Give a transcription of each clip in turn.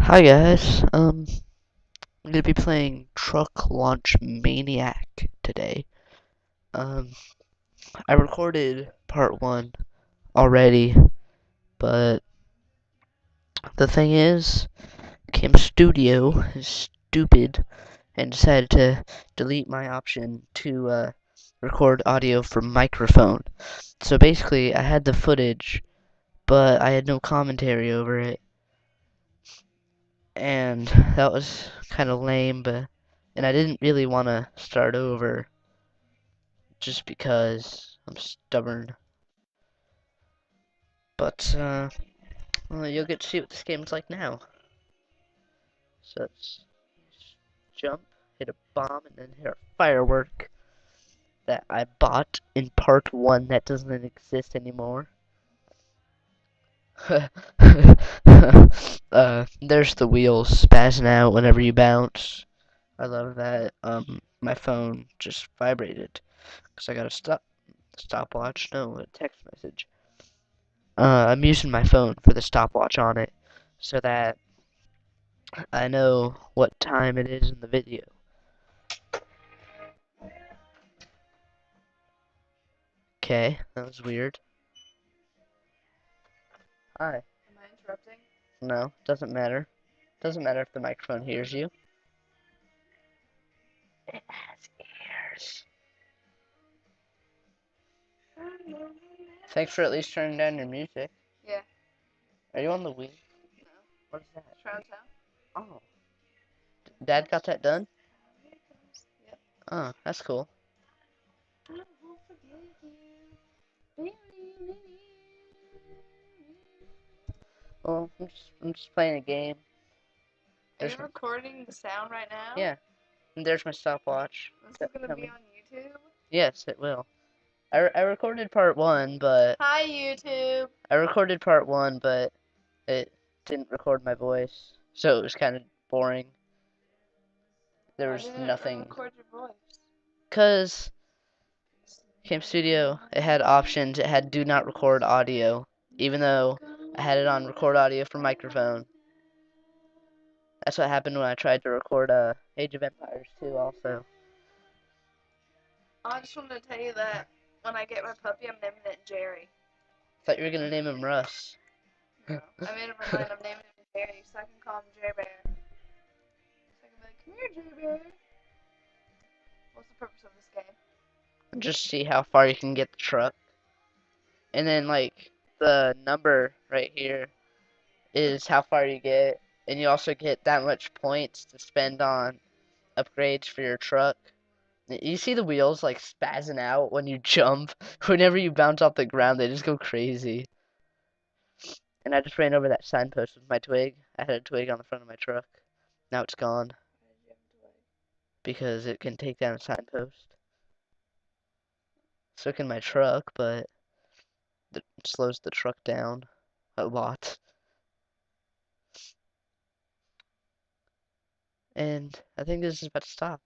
Hi guys, I'm gonna be playing Truck Launch Maniac today. Um, I recorded part one already, but the thing is, Cam Studio is stupid and decided to delete my option to record audio from microphone. So basically, I had the footage, but I had no commentary over it, and that was kind of lame, and I didn't really want to start over just because I'm stubborn. But, well, you'll get to see what this game's like now. So let's jump, hit a bomb, and then hit a firework that I bought in part one that doesn't exist anymore. There's the wheels spazzing out whenever you bounce. I love that. My phone just vibrated because I got a stopwatch. No, a text message. I'm using my phone for the stopwatch on it so that I know what time it is in the video. Okay, that was weird. Hi. Am I interrupting? No, doesn't matter. Doesn't matter if the microphone hears you. It has ears. Thanks for at least turning down your music. Yeah. Are you on the Wii? No. What is that? Shroud Town? Oh. Dad got that done? Yep. Oh, that's cool. Well, I'm just playing a game. Are There's you recording the sound right now? Yeah, and there's my stopwatch. This is gonna be on YouTube? Yes, it will. I recorded part one, but Hi, YouTube! I recorded part one, but it didn't record my voice, so it was kind of boring. There was Why didn't nothing. it record your voice? Cause Cam Studio, it had options. It had do not record audio, even though I had it on record audio for microphone. That's what happened when I tried to record Age of Empires 2 also. I just wanted to tell you that when I get my puppy, I'm naming it Jerry. Thought you were gonna name him Russ. No. I made up my mind. I'm naming him Jerry so I can call him Jerry Bear. So I can be like, come here, Jerry Bear. What's the purpose of this game? Just see how far you can get the truck. And then, like, the number right here is how far you get. And you also get that much points to spend on upgrades for your truck. You see the wheels, like, spazzing out when you jump. Whenever you bounce off the ground, they just go crazy. And I just ran over that signpost with my twig. I had a twig on the front of my truck. Now it's gone. Because it can take down a signpost. So can my truck, but it slows the truck down a lot. And I think this is about to stop.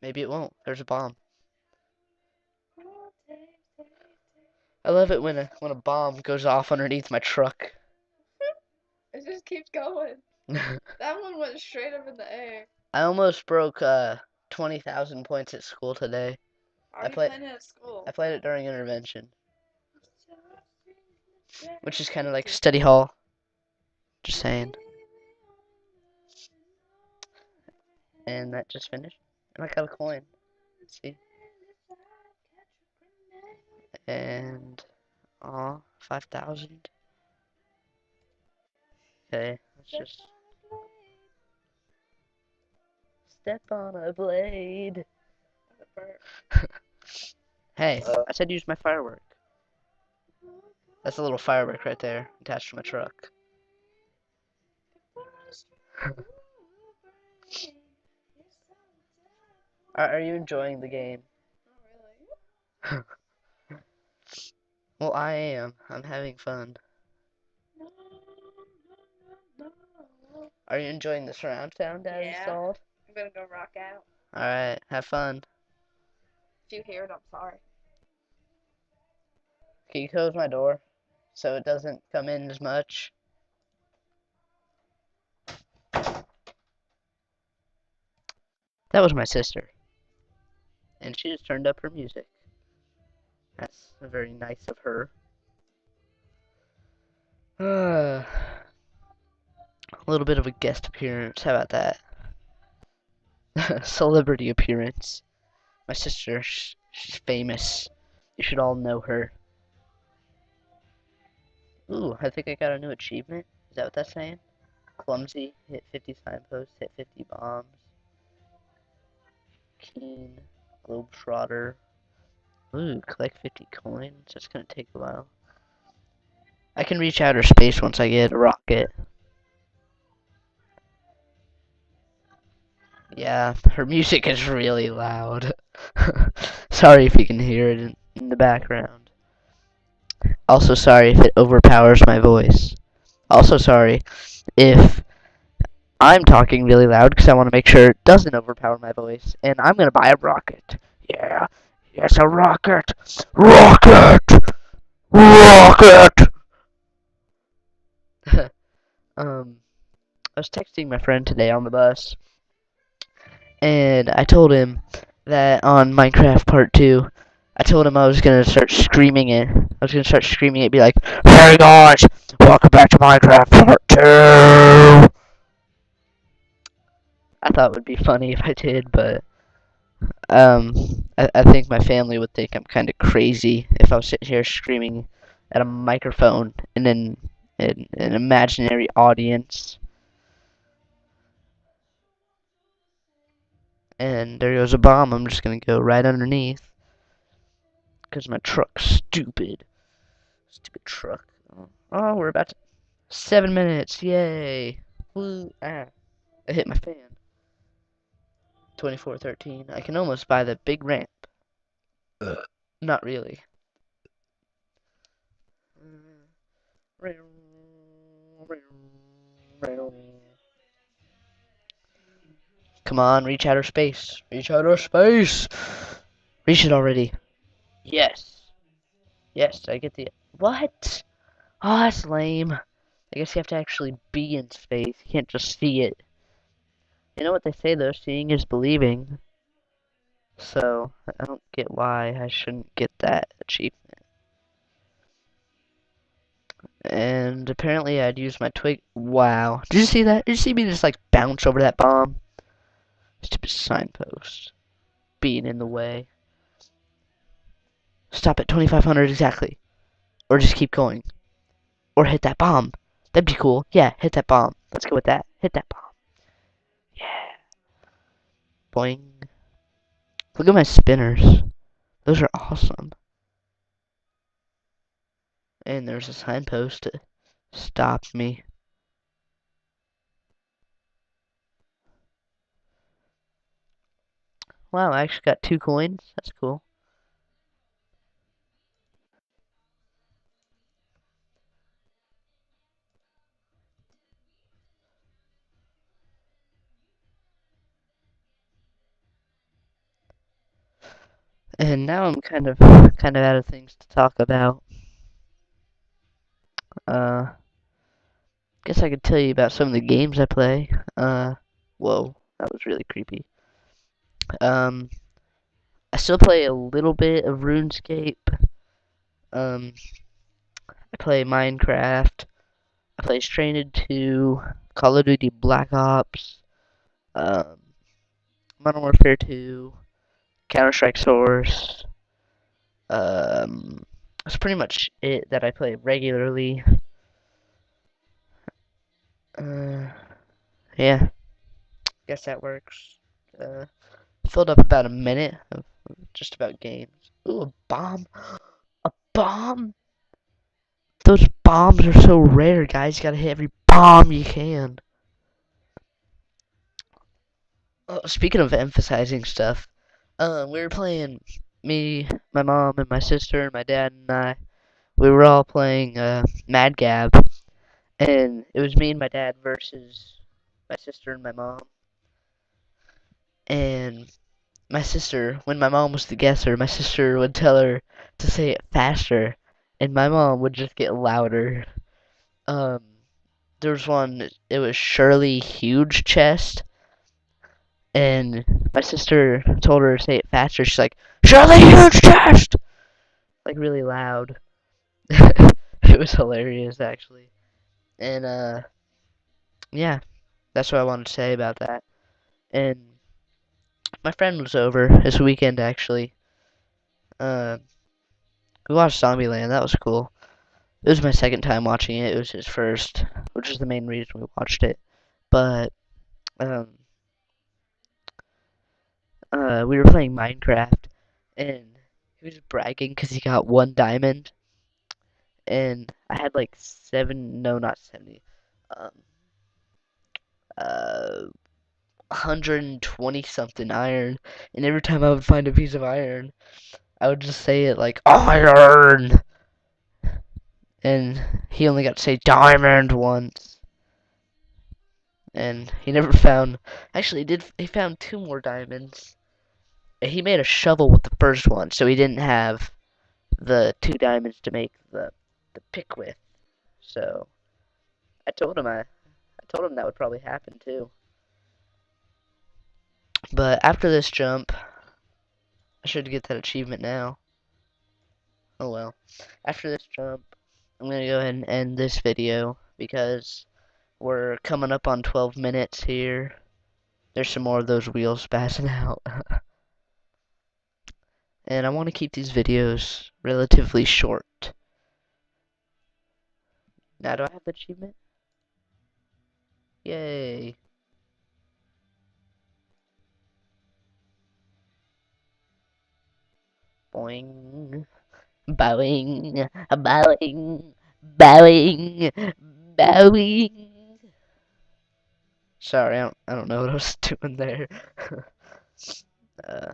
Maybe it won't. There's a bomb. I love it when a bomb goes off underneath my truck. It just keeps going. That one went straight up in the air. I almost broke 20,000 points at school today. Are you playing it at school? I played it during intervention, which is kind of like study hall. Just saying. And that just finished. And I got a coin. Let's see. And 5,000. Okay, let's just step on a blade. Hey, I said use my firework. That's a little firework right there attached to my truck. Are you enjoying the game? Not really. Well, I am. I'm having fun. Are you enjoying the surround sound Dad installed? I'm gonna go rock out. Alright, have fun. If you hear it, I'm sorry. Can you close my door so it doesn't come in as much? That was my sister, and she just turned up her music. That's very nice of her. A little bit of a guest appearance. How about that? Celebrity appearance. My sister, she's famous. You should all know her. Ooh, I think I got a new achievement. Is that what that's saying? Clumsy, hit 50 signposts, hit 50 bombs. Keen, Globetrotter. Ooh, collect 50 coins. That's gonna take a while. I can reach outer space once I get a rocket. Yeah, her music is really loud. Sorry if you can hear it in the background. Also sorry if it overpowers my voice. Also sorry if I'm talking really loud because I want to make sure it doesn't overpower my voice. And I'm going to buy a rocket. Yeah. Yes, a rocket. Rocket! Rocket! I was texting my friend today on the bus, and I told him that on Minecraft Part 2, I told him I was gonna start screaming it. I was gonna start screaming it, be like, "Hey guys, welcome back to Minecraft Part 2!" I thought it would be funny if I did, but um, I think my family would think I'm kind of crazy if I was sitting here screaming at a microphone and then an imaginary audience. And there goes a bomb. I'm just gonna go right underneath because my truck's stupid. Stupid truck. Oh, we're about to 7 minutes. Yay! Woo! Ah, I hit my fan. 24:13. I can almost buy the big ramp. Not really. Come on, reach outer space. Reach outer space. Reach it already. Yes. Yes, I get the. What? Oh, that's lame. I guess you have to actually be in space. You can't just see it. You know what they say though, seeing is believing. So, I don't get why I shouldn't get that achievement. And apparently I'd use my twig. Wow. Did you see that? Did you see me just like bounce over that bomb? Stupid signpost. Being in the way. Stop at 2500 exactly. Or just keep going. Or hit that bomb. That'd be cool. Yeah, hit that bomb. Let's go with that. Hit that bomb. Yeah. Boing. Look at my spinners. Those are awesome. And there's a signpost to stop me. Wow, I actually got 2 coins. That's cool. And now I'm kind of out of things to talk about. Guess I could tell you about some of the games I play. Whoa, that was really creepy. Um, I still play a little bit of RuneScape. Um, I play Minecraft. I play Stranded 2, Call of Duty Black Ops, um, Modern Warfare 2, Counter-Strike Source. That's pretty much it that I play regularly. Uh, yeah, guess that works. Filled up about a minute of just about games. Ooh, a bomb! A bomb! Those bombs are so rare, guys. You gotta hit every bomb you can. Oh, speaking of emphasizing stuff, we were playing, me, my mom, and my sister, and my dad, and I. We were all playing Mad Gab, and it was me and my dad versus my sister and my mom. And my sister, when my mom was the guesser, my sister would tell her to say it faster, and my mom would just get louder. Um, there was one, it was Shirley Huge Chest, And my sister told her to say it faster. She's like, show the huge chest! Like, really loud. It was hilarious, actually. And, yeah, that's what I wanted to say about that. And my friend was over this weekend, actually. Uh, we watched Zombieland. That was cool. It was my second time watching it. It was his first, which is the main reason we watched it. But, um, we were playing Minecraft, and he was bragging because he got 1 diamond, and I had like no, not 70, um, 120 something iron, and every time I would find a piece of iron, I would just say it like iron, and he only got to say diamond once, and he never found. Actually, he found 2 more diamonds. He made a shovel with the first one, so he didn't have the 2 diamonds to make the pick with. So I told him that would probably happen too. But after this jump, I should get that achievement now. Oh well. After this jump, I'm gonna go ahead and end this video because we're coming up on 12 minutes here. There's some more of those wheels passing out. And I want to keep these videos relatively short. Now, do I have the achievement? Yay. Boing. Bowing. Bowing. Bowing. Bowing. Sorry, I don't know what I was doing there. uh,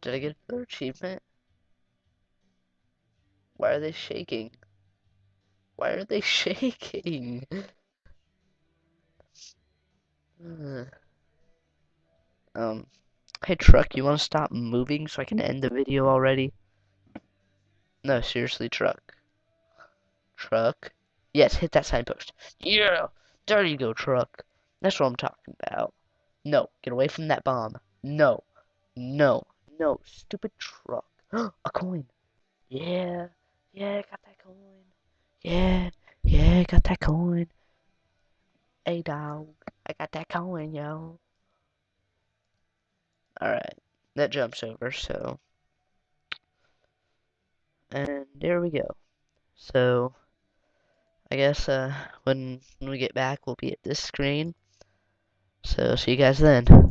did I get another achievement? Why are they shaking? Why are they shaking? Uh, um, hey truck, you wanna stop moving so I can end the video already? No, seriously, truck. Truck. Yes, hit that signpost. Yeah, there you go, truck. That's what I'm talking about. No, get away from that bomb. No, no, no, stupid truck. A coin. Yeah, yeah, got that coin. Yeah, yeah, got that coin. Hey, dog, I got that coin, yo. Alright, that jumps over, so. And there we go. So, I guess, when we get back, we'll be at this screen. So, see you guys then.